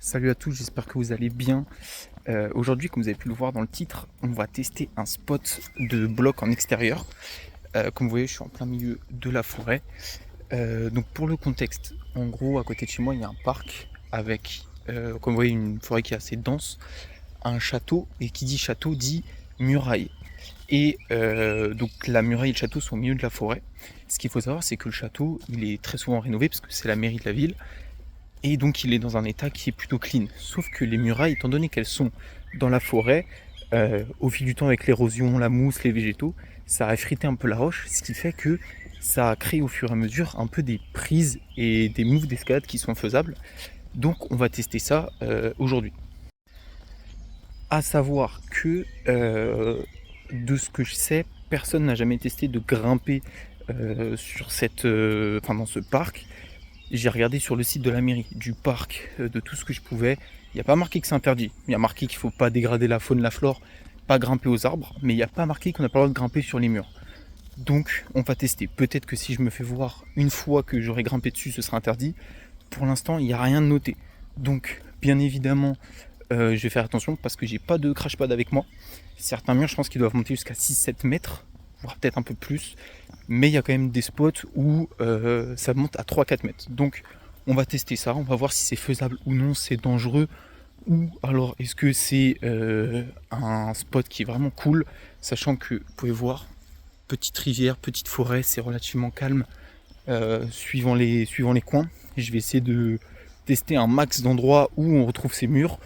Salut à tous, j'espère que vous allez bien. Aujourd'hui, comme vous avez pu le voir dans le titre, on va tester un spot de bloc en extérieur. Comme vous voyez, je suis en plein milieu de la forêt. Donc pour le contexte, en gros, à côté de chez moi, il y a un parc avec, comme vous voyez, une forêt qui est assez dense, un château, et qui dit château dit muraille. Et donc la muraille et le château sont au milieu de la forêt. Ce qu'il faut savoir, c'est que le château, il est très souvent rénové parce que c'est la mairie de la ville. Et donc il est dans un état qui est plutôt clean. Sauf que les murailles, étant donné qu'elles sont dans la forêt, au fil du temps avec l'érosion, la mousse, les végétaux, ça a effrité un peu la roche, ce qui fait que ça a créé au fur et à mesure un peu des prises et des moves d'escalade qui sont faisables. Donc on va tester ça aujourd'hui. À savoir que de ce que je sais, personne n'a jamais testé de grimper sur dans ce parc. J'ai regardé sur le site de la mairie, du parc, de tout ce que je pouvais. Il n'y a pas marqué que c'est interdit. Il y a marqué qu'il ne faut pas dégrader la faune, la flore, pas grimper aux arbres, mais il n'y a pas marqué qu'on n'a pas le droit de grimper sur les murs. Donc on va tester. Peut-être que si je me fais voir une fois que j'aurai grimpé dessus, ce sera interdit. Pour l'instant, il n'y a rien de noté. Donc bien évidemment, je vais faire attention parce que j'ai pas de crash pad avec moi. Certains murs, je pense qu'ils doivent monter jusqu'à 6-7 mètres, voire peut-être un peu plus. Mais il y a quand même des spots où ça monte à 3-4 mètres. Donc on va tester ça, on va voir si c'est faisable ou non, c'est dangereux. Ou alors est-ce que c'est un spot qui est vraiment cool, sachant que vous pouvez voir, petite rivière, petite forêt, c'est relativement calme suivant les coins. Et je vais essayer de tester un max d'endroits où on retrouve ces murs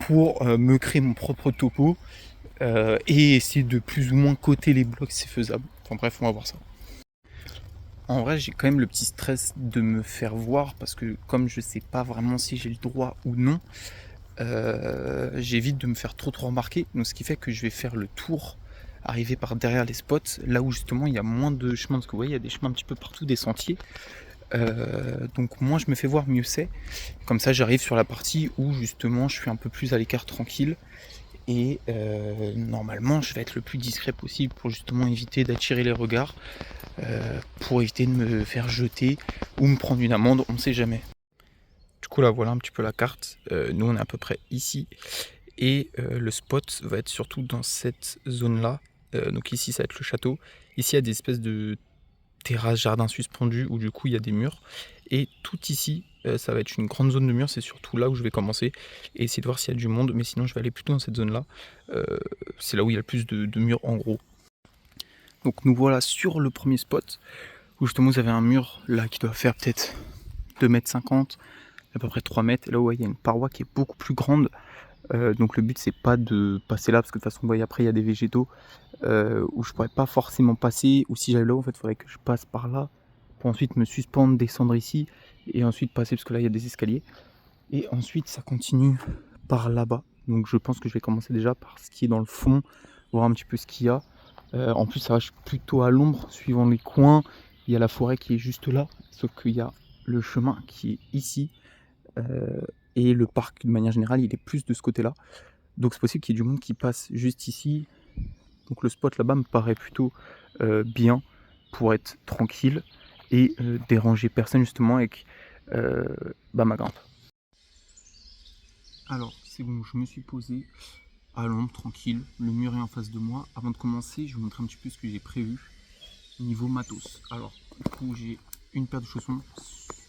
pour me créer mon propre topo et essayer de plus ou moins coter les blocs si c'est faisable. Enfin bref, on va voir ça. En vrai, j'ai quand même le petit stress de me faire voir parce que comme je sais pas vraiment si j'ai le droit ou non, j'évite de me faire trop remarquer. Donc ce qui fait que je vais faire le tour, arriver par derrière les spots, là où justement il y a moins de chemins. Parce que vous voyez, il y a des chemins un petit peu partout, des sentiers. Donc moins je me fais voir, mieux c'est. Comme ça, j'arrive sur la partie où justement je suis un peu plus à l'écart, tranquille. Et normalement, je vais être le plus discret possible pour justement éviter d'attirer les regards, pour éviter de me faire jeter ou me prendre une amende, on ne sait jamais. Du coup là voilà un petit peu la carte, nous on est à peu près ici et le spot va être surtout dans cette zone là, donc ici ça va être le château, ici il y a des espèces de terrasses, jardins suspendus où du coup il y a des murs et tout ici ça va être une grande zone de murs, c'est surtout là où je vais commencer et essayer de voir s'il y a du monde, mais sinon je vais aller plutôt dans cette zone là, c'est là où il y a le plus de murs en gros. Donc nous voilà sur le premier spot où justement vous avez un mur là qui doit faire peut-être 2,50 m, à peu près 3 mètres. Et là où il y a une paroi qui est beaucoup plus grande. Donc le but c'est pas de passer là parce que de toute façon vous voyez après il y a des végétaux où je pourrais pas forcément passer, ou si j'allais là en fait il faudrait que je passe par là pour ensuite me suspendre, descendre ici et ensuite passer parce que là il y a des escaliers et ensuite ça continue par là-bas. Donc je pense que je vais commencer déjà par ce qui est dans le fond, voir un petit peu ce qu'il y a. En plus ça va plutôt à l'ombre suivant les coins, il y a la forêt qui est juste là, sauf qu'il y a le chemin qui est ici. Et le parc de manière générale il est plus de ce côté là, donc c'est possible qu'il y ait du monde qui passe juste ici. Donc le spot là-bas me paraît plutôt bien pour être tranquille et déranger personne justement avec ma grimpe. Alors c'est bon, je me suis posé à l'ombre tranquille, le mur est en face de moi. Avant de commencer, je vais vous montrer un petit peu ce que j'ai prévu niveau matos. Alors du coup j'ai une paire de chaussons,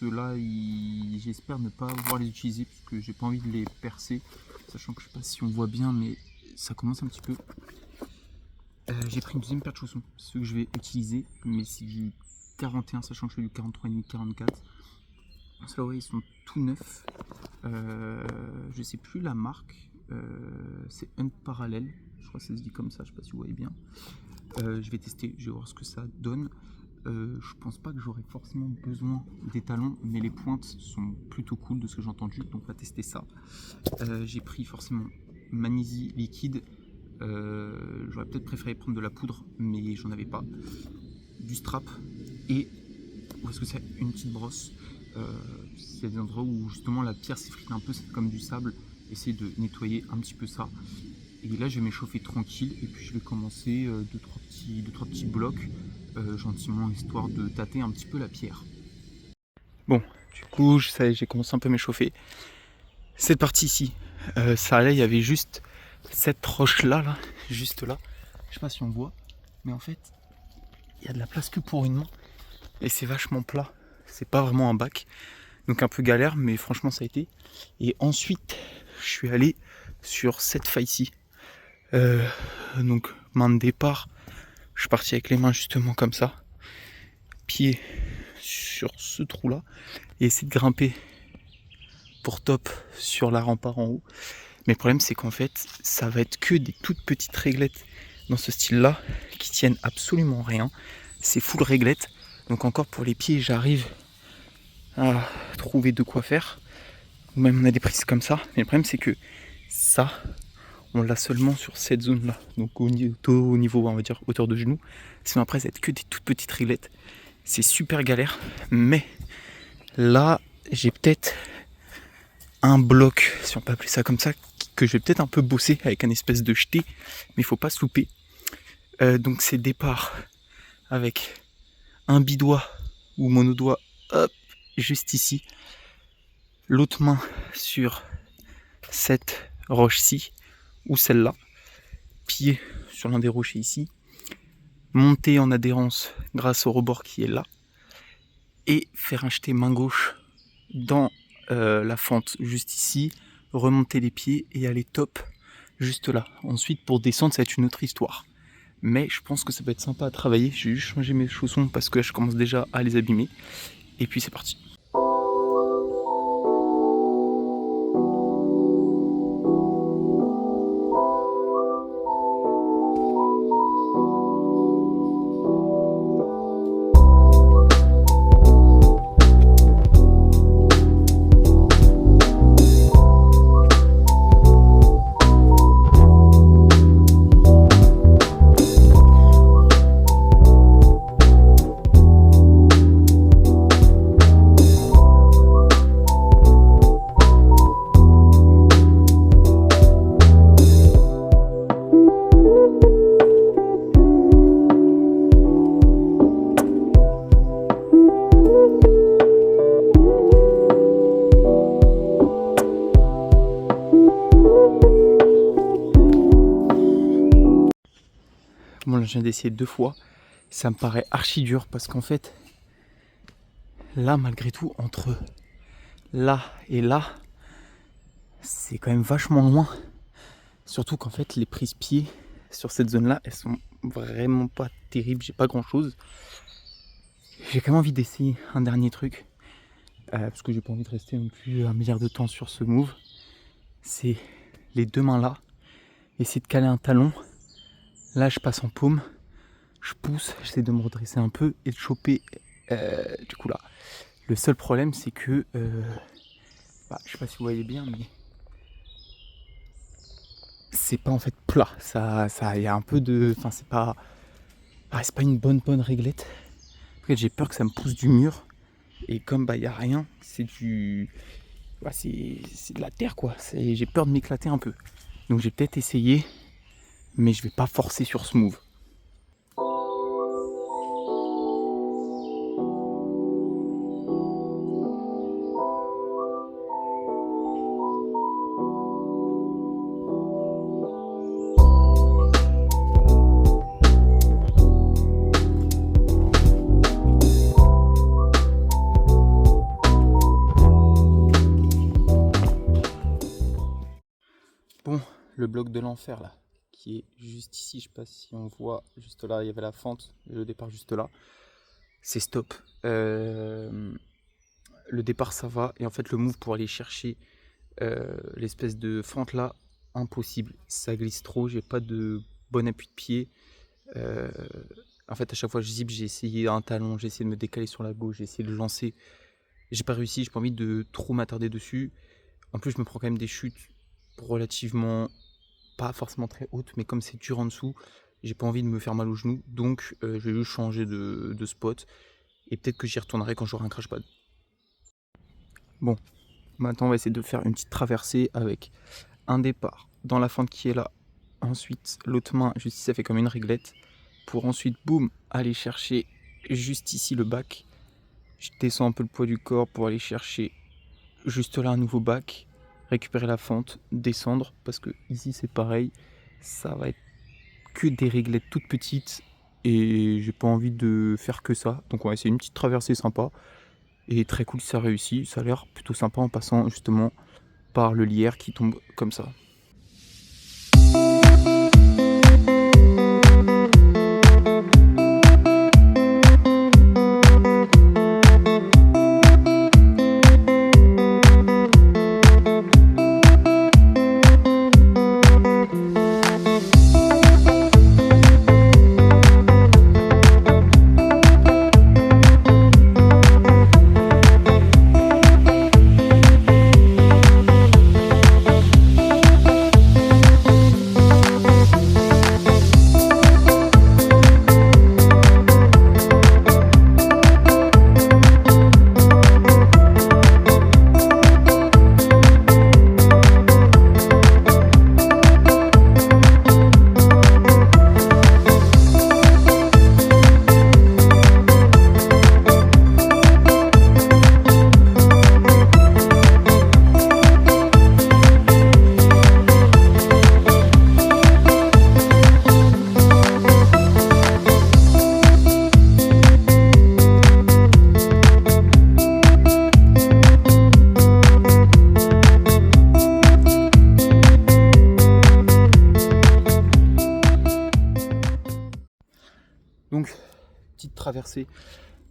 ceux-là j'espère ne pas pouvoir les utiliser parce que j'ai pas envie de les percer, sachant que je sais pas si on voit bien mais ça commence un petit peu. J'ai pris une deuxième paire de chaussons, ceux que je vais utiliser, mais c'est du 41 sachant que je fais du 43,5, 44. Ceux-là ouais, ils sont tout neufs, je sais plus la marque, c'est un parallèle, je crois que ça se dit comme ça, je sais pas si vous voyez bien. Je vais tester, je vais voir ce que ça donne. Je pense pas que j'aurai forcément besoin des talons, mais les pointes sont plutôt cool de ce que j'ai entendu, donc on va tester ça. J'ai pris forcément magnésie liquide, j'aurais peut-être préféré prendre de la poudre, mais j'en avais pas. Du strap et où est-ce que c'est une petite brosse. Il y a des endroits où justement la pierre s'effrite un peu, c'est comme du sable. Essayer de nettoyer un petit peu ça. Et là je vais m'échauffer tranquille et puis je vais commencer 2-3 petits blocs gentiment, histoire de tâter un petit peu la pierre. Bon, du coup ça y est, j'ai commencé un peu à m'échauffer. Cette partie ici, ça allait, il y avait juste cette roche là, juste là. Je sais pas si on voit, mais en fait, il y a de la place que pour une main. Et c'est vachement plat. C'est pas vraiment un bac. Donc un peu galère, mais franchement ça a été. Et ensuite, je suis allé sur cette faille-ci. Donc main de départ, je suis parti avec les mains justement comme ça. Pied sur ce trou-là. Et essayer de grimper pour top sur la rempart en haut. Mais le problème c'est qu'en fait, ça va être que des toutes petites réglettes dans ce style-là qui tiennent absolument rien. C'est full réglette. Donc encore pour les pieds, j'arrive à trouver de quoi faire. Même on a des prises comme ça. Mais le problème c'est que ça, on l'a seulement sur cette zone-là. Donc au niveau, on va dire, hauteur de genou. Sinon après, ça va être que des toutes petites réglettes. C'est super galère. Mais là, j'ai peut-être un bloc, si on peut appeler ça comme ça, que je vais peut-être un peu bosser avec un espèce de jeté. Mais il faut pas se louper. Donc c'est départ avec un bidoigt ou monodoigt, hop, juste ici. L'autre main sur cette roche-ci ou celle-là. Pied sur l'un des rochers ici. Monter en adhérence grâce au rebord qui est là. Et faire un jeté main gauche dans la fente juste ici. Remonter les pieds et aller top juste là. Ensuite pour descendre ça va être une autre histoire. Mais je pense que ça peut être sympa à travailler. J'ai juste changé mes chaussons parce que là, je commence déjà à les abîmer. Et puis c'est parti. Bon là je viens d'essayer 2 fois. Ça me paraît archi dur parce qu'en fait, là malgré tout, entre là et là, c'est quand même vachement loin. Surtout qu'en fait les prises pieds sur cette zone là, elles sont vraiment pas terribles, j'ai pas grand chose. J'ai quand même envie d'essayer un dernier truc. Parce que j'ai pas envie de rester non plus un milliard de temps sur ce move. C'est les deux mains là. Essayer de caler un talon. Là je passe en paume. Je pousse, j'essaie de me redresser un peu et de choper du coup là. Le seul problème c'est que je sais pas si vous voyez bien mais c'est pas en fait plat. Ça y a un peu de. Enfin c'est pas une bonne réglette. En fait j'ai peur que ça me pousse du mur. Et comme y a rien, c'est du. C'est de la terre quoi. J'ai peur de m'éclater un peu. Donc j'ai peut-être essayé, mais je vais pas forcer sur ce move. Bon, le bloc de l'enfer là, qui est juste ici, je sais pas si on voit, juste là, il y avait la fente, et le départ juste là, c'est stop. Le départ ça va, et en fait le move pour aller chercher l'espèce de fente là, impossible, ça glisse trop, j'ai pas de bon appui de pied. En fait à chaque fois je zip, j'ai essayé un talon, j'ai essayé de me décaler sur la gauche, j'ai essayé de le lancer, j'ai pas réussi, j'ai pas envie de trop m'attarder dessus. En plus je me prends quand même des chutes relativement pas forcément très haute, mais comme c'est dur en dessous, j'ai pas envie de me faire mal au genou, donc je vais juste changer de spot, et peut-être que j'y retournerai quand j'aurai un crash pad. Bon, maintenant on va essayer de faire une petite traversée avec un départ dans la fente qui est là, ensuite l'autre main juste ici, ça fait comme une réglette, pour ensuite, boum, aller chercher juste ici le bac. Je descends un peu le poids du corps pour aller chercher juste là un nouveau bac, récupérer la fente, descendre, parce que ici c'est pareil, ça va être que des réglettes toutes petites et j'ai pas envie de faire que ça. Donc on va essayer une petite traversée sympa et très cool si ça réussit. Ça a l'air plutôt sympa en passant justement par le lierre qui tombe comme ça. Donc, petite traversée,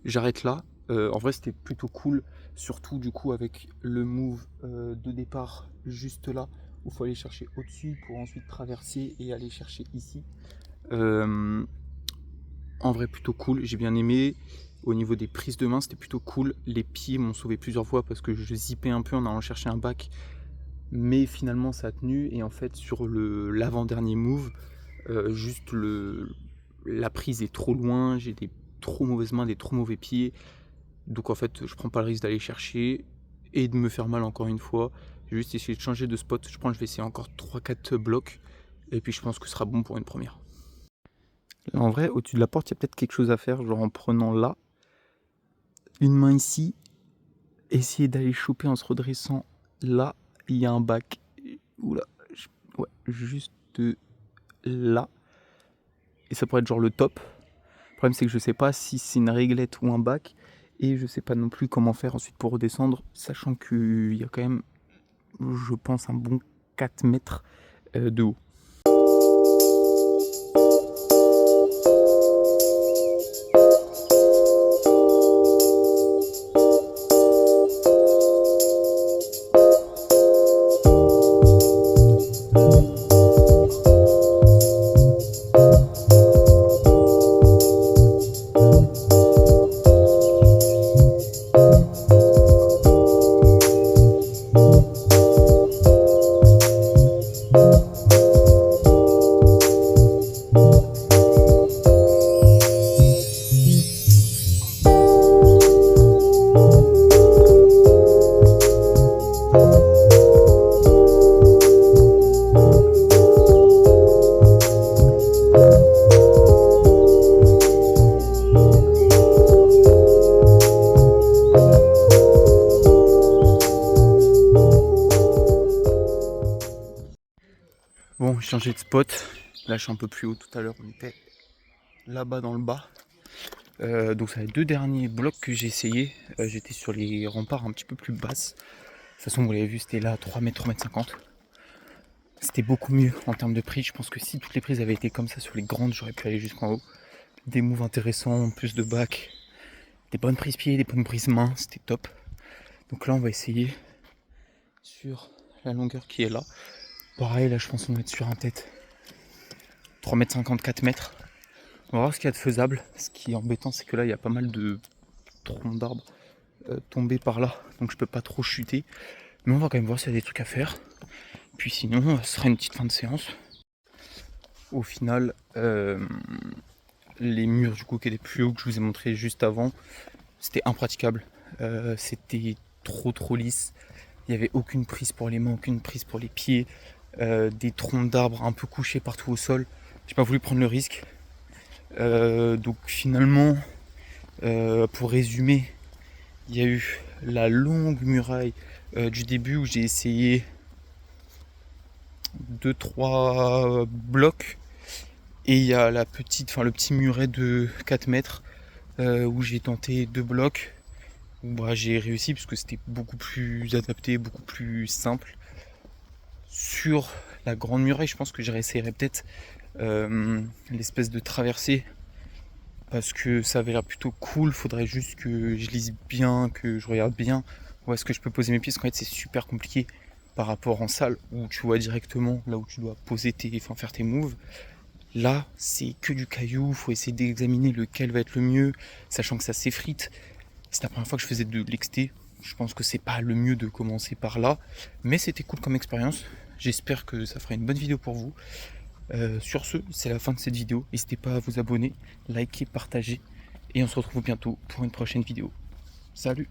j'arrête là. En vrai, c'était plutôt cool, surtout du coup avec le move de départ juste là, où il faut aller chercher au-dessus pour ensuite traverser et aller chercher ici. En vrai, plutôt cool, j'ai bien aimé. Au niveau des prises de main, c'était plutôt cool. Les pieds m'ont sauvé plusieurs fois parce que je zippais un peu en allant chercher un bac, mais finalement ça a tenu. Et en fait, sur l'avant-dernier move, juste la prise est trop loin, j'ai des trop mauvaises mains, des trop mauvais pieds. Donc en fait, je prends pas le risque d'aller chercher et de me faire mal encore une fois. J'ai juste essayé de changer de spot. Je pense que je vais essayer encore 3-4 blocs. Et puis je pense que ce sera bon pour une première. Là, en vrai, au-dessus de la porte, il y a peut-être quelque chose à faire. Genre en prenant là, une main ici, essayer d'aller choper en se redressant. Là, il y a un bac. Oula, ouais, juste là. Et ça pourrait être genre le top. Le problème c'est que je sais pas si c'est une réglette ou un bac. Et je sais pas non plus comment faire ensuite pour redescendre. Sachant qu'il y a quand même, je pense, un bon 4 mètres de haut. Bon, j'ai changé de spot. Là, je suis un peu plus haut. Tout à l'heure, on était là-bas dans le bas. Donc, c'est les 2 derniers blocs que j'ai essayé. J'étais sur les remparts un petit peu plus basses. De toute façon, vous l'avez vu, c'était là à 3 mètres, 3,50 m. C'était beaucoup mieux en termes de prise. Je pense que si toutes les prises avaient été comme ça sur les grandes, j'aurais pu aller jusqu'en haut. Des moves intéressants, plus de bac, des bonnes prises pieds, des bonnes prises mains. C'était top. Donc là, on va essayer sur la longueur qui est là. Pareil, là, je pense qu'on va être sur un tête 3,50 m, 4 mètres. On va voir ce qu'il y a de faisable. Ce qui est embêtant, c'est que là, il y a pas mal de troncs d'arbres tombés par là. Donc, je peux pas trop chuter. Mais on va quand même voir s'il y a des trucs à faire. Puis sinon, ce sera une petite fin de séance. Au final, les murs du coup qui étaient plus hauts que je vous ai montré juste avant, c'était impraticable. C'était trop lisse. Il n'y avait aucune prise pour les mains, aucune prise pour les pieds. Des troncs d'arbres un peu couchés partout au sol. J'ai pas voulu prendre le risque. Donc finalement, pour résumer, il y a eu la longue muraille du début où j'ai essayé 2-3 blocs. Et il y a le petit muret de 4 mètres où j'ai tenté 2 blocs. Où bah, j'ai réussi parce que c'était beaucoup plus adapté, beaucoup plus simple. Sur la grande muraille, je pense que je réessayerai peut-être l'espèce de traversée parce que ça avait l'air plutôt cool. Faudrait juste que je lise bien, que je regarde bien où est-ce que je peux poser mes pieds, parce qu'en fait c'est super compliqué par rapport en salle où tu vois directement là où tu dois poser faire tes moves. Là, c'est que du caillou, faut essayer d'examiner lequel va être le mieux, sachant que ça s'effrite. C'est la première fois que je faisais de l'XT. Je pense que c'est pas le mieux de commencer par là, mais c'était cool comme expérience. J'espère que ça fera une bonne vidéo pour vous. Sur ce, c'est la fin de cette vidéo. N'hésitez pas à vous abonner, liker, partager, et on se retrouve bientôt pour une prochaine vidéo. Salut!